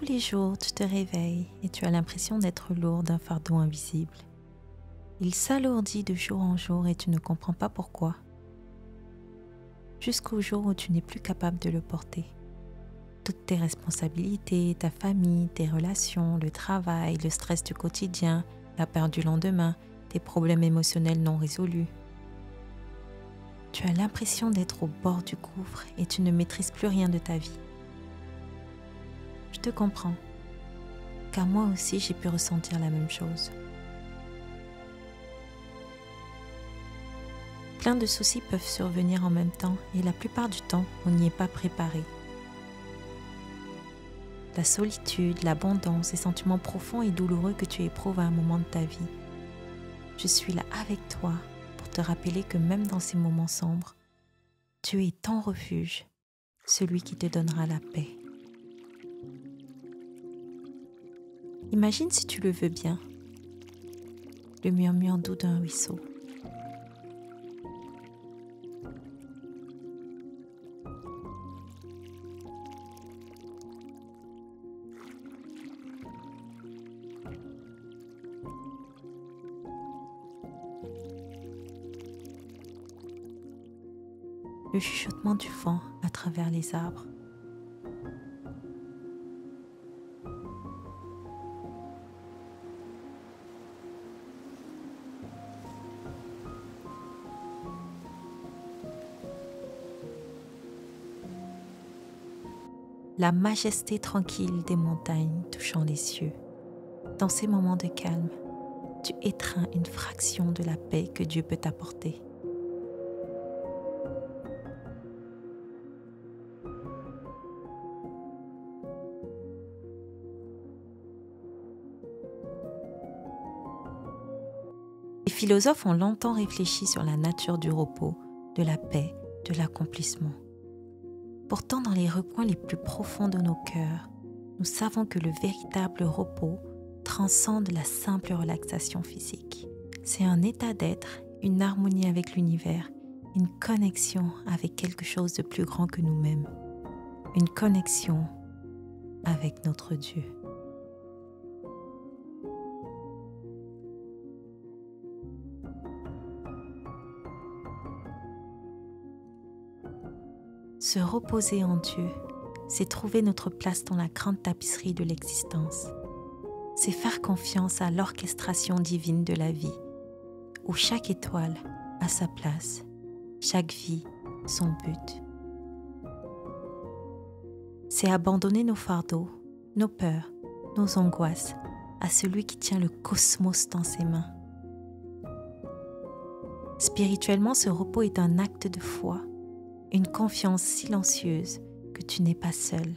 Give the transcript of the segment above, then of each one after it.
Tous les jours, tu te réveilles et tu as l'impression d'être lourd d'un fardeau invisible. Il s'alourdit de jour en jour et tu ne comprends pas pourquoi. Jusqu'au jour où tu n'es plus capable de le porter. Toutes tes responsabilités, ta famille, tes relations, le travail, le stress du quotidien, la peur du lendemain, tes problèmes émotionnels non résolus. Tu as l'impression d'être au bord du gouffre et tu ne maîtrises plus rien de ta vie. Je te comprends, car moi aussi j'ai pu ressentir la même chose. Plein de soucis peuvent survenir en même temps et la plupart du temps, on n'y est pas préparé. La solitude, l'abondance, les sentiments profonds et douloureux que tu éprouves à un moment de ta vie. Je suis là avec toi pour te rappeler que même dans ces moments sombres, tu es ton refuge, celui qui te donnera la paix. Imagine si tu le veux bien, le murmure doux d'un ruisseau. Le chuchotement du vent à travers les arbres. La majesté tranquille des montagnes touchant les cieux. Dans ces moments de calme, tu étreins une fraction de la paix que Dieu peut t'apporter. Les philosophes ont longtemps réfléchi sur la nature du repos, de la paix, de l'accomplissement. Pourtant, dans les recoins les plus profonds de nos cœurs, nous savons que le véritable repos transcende la simple relaxation physique. C'est un état d'être, une harmonie avec l'univers, une connexion avec quelque chose de plus grand que nous-mêmes, une connexion avec notre Dieu. Se reposer en Dieu, c'est trouver notre place dans la grande tapisserie de l'existence. C'est faire confiance à l'orchestration divine de la vie, où chaque étoile a sa place, chaque vie son but. C'est abandonner nos fardeaux, nos peurs, nos angoisses à celui qui tient le cosmos dans ses mains. Spirituellement, ce repos est un acte de foi, une confiance silencieuse que tu n'es pas seul,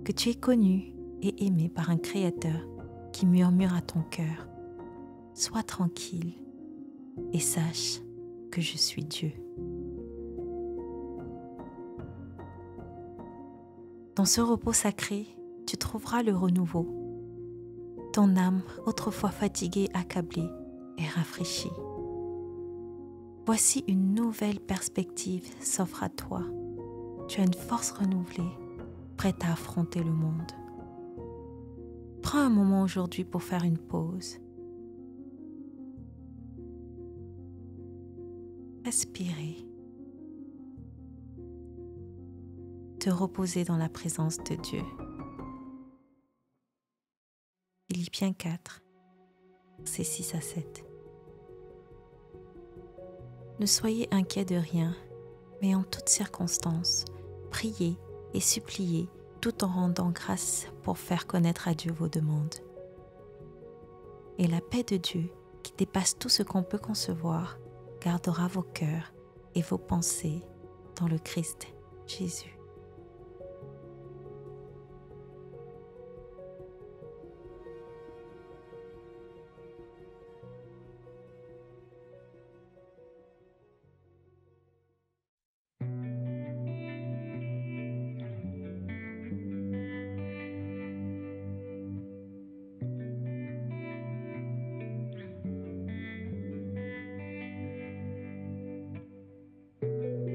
que tu es connu et aimé par un Créateur qui murmure à ton cœur « Sois tranquille et sache que je suis Dieu ». Dans ce repos sacré, tu trouveras le renouveau. Ton âme, autrefois fatiguée, accablée, est rafraîchie. Voici une nouvelle perspective s'offre à toi. Tu as une force renouvelée, prête à affronter le monde. Prends un moment aujourd'hui pour faire une pause. Respirer. Te reposer dans la présence de Dieu. Philippiens 4, versets 6 à 7. Ne soyez inquiets de rien, mais en toutes circonstances, priez et suppliez tout en rendant grâce pour faire connaître à Dieu vos demandes. Et la paix de Dieu, qui dépasse tout ce qu'on peut concevoir, gardera vos cœurs et vos pensées dans le Christ Jésus.